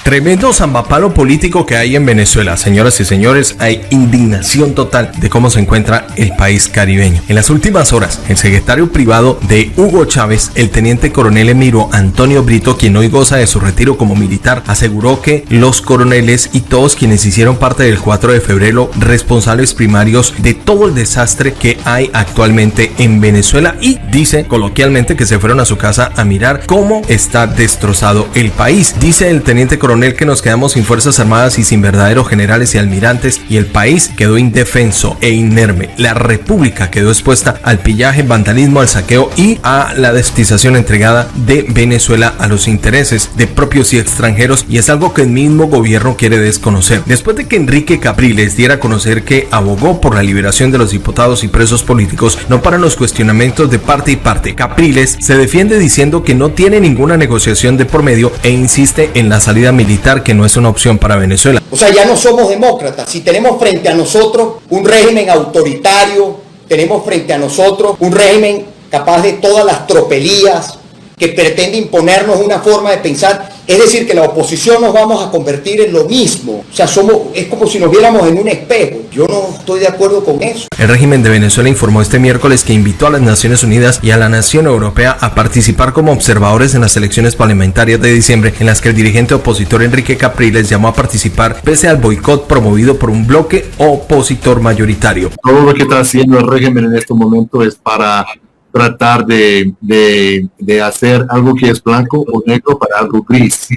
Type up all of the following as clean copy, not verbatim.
Tremendo zambapalo político que hay en Venezuela. Señoras y señores, hay indignación total de cómo se encuentra el país caribeño. En las últimas horas, el secretario privado de Hugo Chávez, el teniente coronel Emiro Antonio Brito, quien hoy goza de su retiro como militar, aseguró que los coroneles y todos quienes hicieron parte del 4 de febrero, responsables primarios de todo el desastre que hay actualmente en Venezuela, y dice coloquialmente que se fueron a su casa a mirar cómo está destrozado el país. Dice el teniente coronel que nos quedamos sin fuerzas armadas y sin verdaderos generales y almirantes, y el país quedó indefenso e inerme. La república quedó expuesta al pillaje, vandalismo, al saqueo y a la destatización entregada de Venezuela a los intereses de propios y extranjeros, y es algo que el mismo gobierno quiere desconocer. Después de que Enrique Capriles diera a conocer que abogó por la liberación de los diputados y presos políticos, no paran los cuestionamientos de parte y parte. Capriles se defiende diciendo que no tiene ninguna negociación de por medio e insiste en la salida militar, que no es una opción para Venezuela. O sea, ya no somos demócratas. Si tenemos frente a nosotros un régimen autoritario, tenemos frente a nosotros un régimen capaz de todas las tropelías, que pretende imponernos una forma de pensar, es decir, que la oposición nos vamos a convertir en lo mismo. O sea, es como si nos viéramos en un espejo. Yo no estoy de acuerdo con eso. El régimen de Venezuela informó este miércoles que invitó a las Naciones Unidas y a la Nación Europea a participar como observadores en las elecciones parlamentarias de diciembre, en las que el dirigente opositor Enrique Capriles llamó a participar pese al boicot promovido por un bloque opositor mayoritario. Todo lo que está haciendo el régimen en este momento es para tratar de hacer algo que es blanco o negro para algo gris.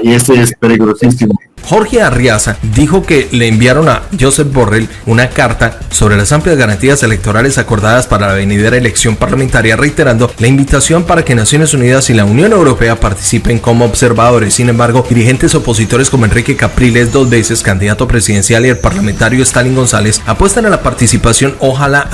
Y ese es peligrosísimo. Jorge Arriaza dijo que le enviaron a Josep Borrell una carta sobre las amplias garantías electorales acordadas para la venidera elección parlamentaria, reiterando la invitación para que Naciones Unidas y la Unión Europea participen como observadores. Sin embargo, dirigentes opositores como Enrique Capriles, 2 veces candidato presidencial, y el parlamentario Stalin González apuestan a la participación. Ojalá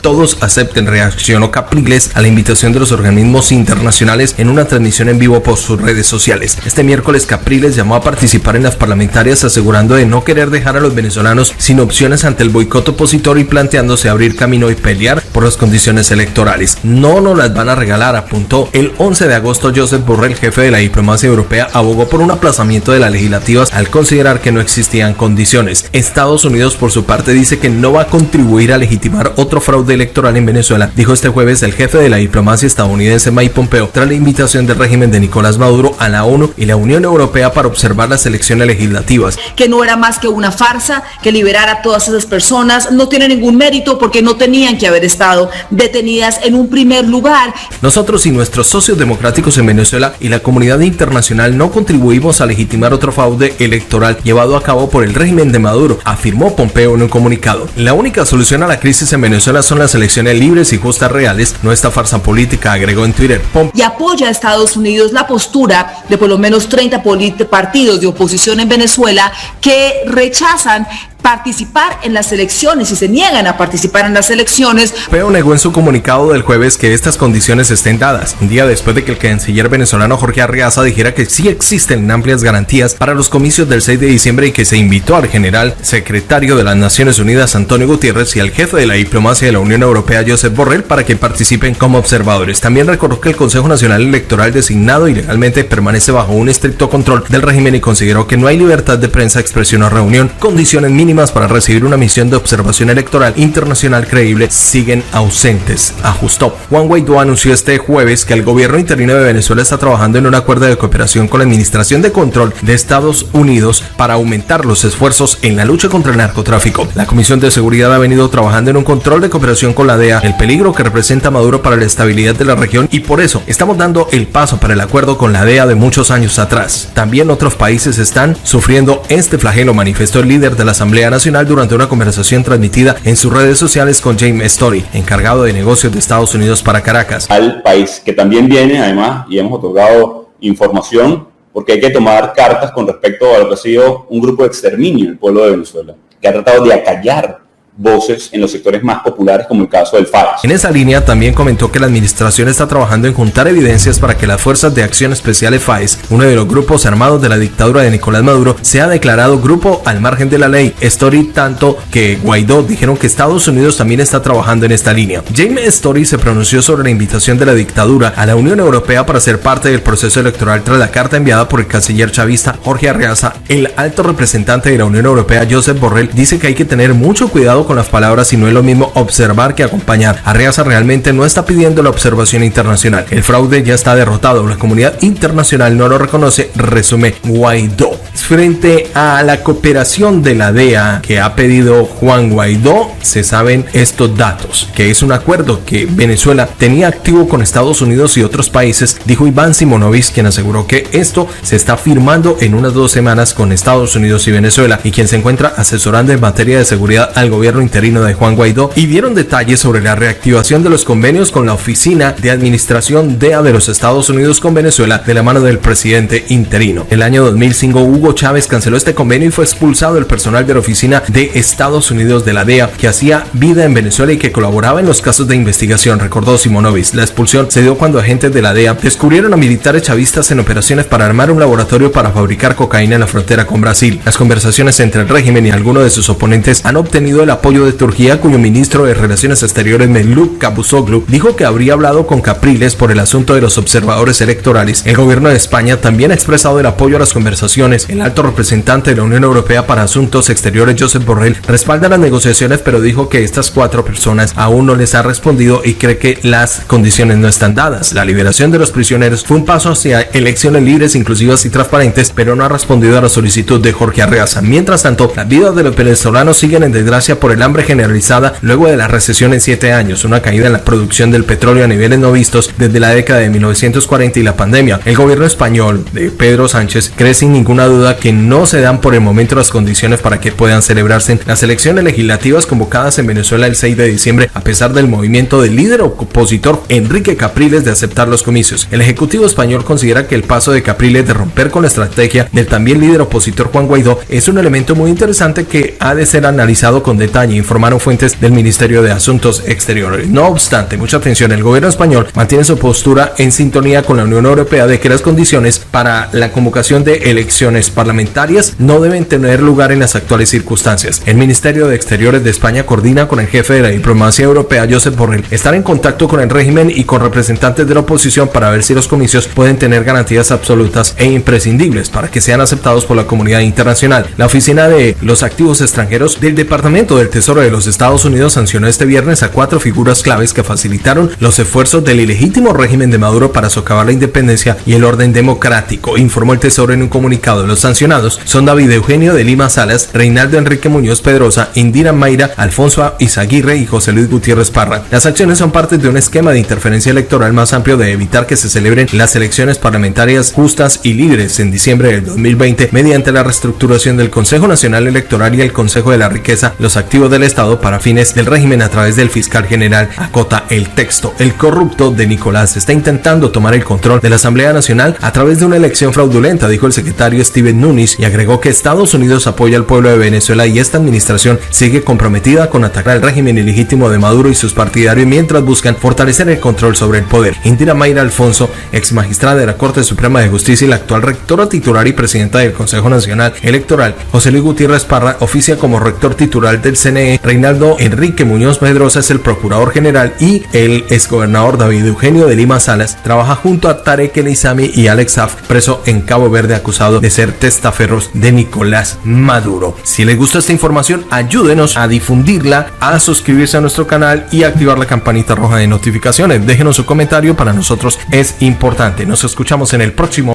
todos acepten, reaccionó Capriles a la invitación de los organismos internacionales en una transmisión en vivo por sus redes sociales. Este miércoles Capriles llamó a participar en las parlamentarias, asegurando de no querer dejar a los venezolanos sin opciones ante el boicot opositor y planteándose abrir camino y pelear por las condiciones electorales. No nos las van a regalar, apuntó. El 11 de agosto, Josep Borrell, jefe de la diplomacia europea, abogó por un aplazamiento de las legislativas al considerar que no existían condiciones. Estados Unidos, por su parte, dice que no va a contribuir a legitimar otro fraude electoral en Venezuela, dijo este jueves el jefe de la diplomacia estadounidense Mike Pompeo, tras la invitación del régimen de Nicolás Maduro a la ONU y la Unión Europea para observar las elecciones legislativas. Que no era más que una farsa, que liberar a todas esas personas no tiene ningún mérito porque no tenían que haber estado detenidas en un primer lugar. Nosotros y nuestros socios democráticos en Venezuela y la comunidad internacional no contribuimos a legitimar otro fraude electoral llevado a cabo por el régimen de Maduro, afirmó Pompeo en un comunicado. La única solución a la crisis en Venezuela son las elecciones libres y justas reales, no esta farsa política, agregó en Twitter. Y apoya a Estados Unidos la postura de por lo menos 30 partidos de oposición en Venezuela que rechazan participar en las elecciones y se niegan a participar en las elecciones. Pompeo negó en su comunicado del jueves que estas condiciones estén dadas, un día después de que el canciller venezolano Jorge Arriaza dijera que sí existen amplias garantías para los comicios del 6 de diciembre y que se invitó al general secretario de las Naciones Unidas Antonio Guterres y al jefe de la diplomacia de la Unión Europea Josep Borrell para que participen como observadores. También recordó que el Consejo Nacional Electoral designado ilegalmente permanece bajo un estricto control del régimen y consideró que no hay libertad de prensa, expresión o reunión. Condiciones mínimas para recibir una misión de observación electoral internacional creíble siguen ausentes, ajustó. Juan Guaidó anunció este jueves que el gobierno interino de Venezuela está trabajando en un acuerdo de cooperación con la Administración de Control de Estados Unidos para aumentar los esfuerzos en la lucha contra el narcotráfico. La Comisión de Seguridad ha venido trabajando en un control de cooperación con la DEA, el peligro que representa Maduro para la estabilidad de la región, y por eso estamos dando el paso para el acuerdo con la DEA de muchos años atrás. También otros países están sufriendo este flagelo, manifestó el líder de la Asamblea Nacional durante una conversación transmitida en sus redes sociales con James Story, encargado de negocios de Estados Unidos para Caracas. Al país que también viene, además, y hemos otorgado información, porque hay que tomar cartas con respecto a lo que ha sido un grupo de exterminio del pueblo de Venezuela, que ha tratado de acallar voces en los sectores más populares, como el caso del FAES. En esa línea también comentó que la administración está trabajando en juntar evidencias para que las Fuerzas de Acción Especiales FAES, uno de los grupos armados de la dictadura de Nicolás Maduro, sea declarado grupo al margen de la ley. Story tanto que Guaidó dijeron que Estados Unidos también está trabajando en esta línea. James Story se pronunció sobre la invitación de la dictadura a la Unión Europea para ser parte del proceso electoral tras la carta enviada por el canciller chavista Jorge Arreaza. El alto representante de la Unión Europea, Josep Borrell, dice que hay que tener mucho cuidado con las palabras y no es lo mismo observar que acompañar. Arreaza realmente no está pidiendo la observación internacional. El fraude ya está derrotado. La comunidad internacional no lo reconoce, resume Guaidó. Frente a la cooperación de la DEA que ha pedido Juan Guaidó, se saben estos datos, que es un acuerdo que Venezuela tenía activo con Estados Unidos y otros países, dijo Iván Simonovic, quien aseguró que esto se está firmando en unas 2 semanas con Estados Unidos y Venezuela, y quien se encuentra asesorando en materia de seguridad al gobierno interino de Juan Guaidó, y dieron detalles sobre la reactivación de los convenios con la Oficina de Administración DEA de los Estados Unidos con Venezuela de la mano del presidente interino. El año 2005 Hugo Chávez canceló este convenio y fue expulsado el personal de la Oficina de Estados Unidos de la DEA que hacía vida en Venezuela y que colaboraba en los casos de investigación, recordó Simonovic. La expulsión se dio cuando agentes de la DEA descubrieron a militares chavistas en operaciones para armar un laboratorio para fabricar cocaína en la frontera con Brasil. Las conversaciones entre el régimen y algunos de sus oponentes han obtenido el apoyo de Turquía, cuyo ministro de Relaciones Exteriores, Mevlut Cavusoglu, dijo que habría hablado con Capriles por el asunto de los observadores electorales. El gobierno de España también ha expresado el apoyo a las conversaciones. El alto representante de la Unión Europea para Asuntos Exteriores, Josep Borrell, respalda las negociaciones, pero dijo que estas 4 personas aún no les ha respondido y cree que las condiciones no están dadas. La liberación de los prisioneros fue un paso hacia elecciones libres, inclusivas y transparentes, pero no ha respondido a la solicitud de Jorge Arreaza. Mientras tanto, las vidas de los venezolanos siguen en desgracia por el hambre generalizada luego de la recesión en 7 años, una caída en la producción del petróleo a niveles no vistos desde la década de 1940 y la pandemia. El gobierno español de Pedro Sánchez cree sin ninguna duda que no se dan por el momento las condiciones para que puedan celebrarse las elecciones legislativas convocadas en Venezuela el 6 de diciembre, a pesar del movimiento del líder opositor Enrique Capriles de aceptar los comicios. El Ejecutivo español considera que el paso de Capriles de romper con la estrategia del también líder opositor Juan Guaidó es un elemento muy interesante que ha de ser analizado con detalle, informaron fuentes del Ministerio de Asuntos Exteriores. No obstante, mucha atención, el gobierno español mantiene su postura en sintonía con la Unión Europea de que las condiciones para la convocación de elecciones parlamentarias no deben tener lugar en las actuales circunstancias. El Ministerio de Exteriores de España coordina con el jefe de la diplomacia europea, Josep Borrell, estar en contacto con el régimen y con representantes de la oposición para ver si los comicios pueden tener garantías absolutas e imprescindibles para que sean aceptados por la comunidad internacional. La Oficina de los Activos Extranjeros del Departamento del Tesoro de los Estados Unidos sancionó este viernes a 4 figuras claves que facilitaron los esfuerzos del ilegítimo régimen de Maduro para socavar la independencia y el orden democrático, informó el Tesoro en un comunicado. Los sancionados son David Eugenio de Lima Salas, Reinaldo Enrique Muñoz Pedrosa, Indira Mayra, Alfonso Izaguirre y José Luis Gutiérrez Parra. Las acciones son parte de un esquema de interferencia electoral más amplio de evitar que se celebren las elecciones parlamentarias justas y libres en diciembre del 2020 mediante la reestructuración del Consejo Nacional Electoral y el Consejo de la Riqueza, los activos del Estado para fines del régimen a través del fiscal general, acota el texto. El corrupto de Nicolás está intentando tomar el control de la Asamblea Nacional a través de una elección fraudulenta, dijo el secretario Steven Nunes, y agregó que Estados Unidos apoya al pueblo de Venezuela y esta administración sigue comprometida con atacar al régimen ilegítimo de Maduro y sus partidarios mientras buscan fortalecer el control sobre el poder. Indira Mayra Alfonso, ex magistrada de la Corte Suprema de Justicia y la actual rectora titular y presidenta del Consejo Nacional Electoral, José Luis Gutiérrez Parra, oficia como rector titular del CNE, Reinaldo Enrique Muñoz Pedrosa es el procurador general y el exgobernador David Eugenio de Lima Salas trabaja junto a Tarek El Isami y Alex Saab, preso en Cabo Verde acusado de ser testaferros de Nicolás Maduro. Si les gusta esta información, ayúdenos a difundirla, a suscribirse a nuestro canal y activar la campanita roja de notificaciones. Déjenos su comentario, para nosotros es importante. Nos escuchamos en el próximo.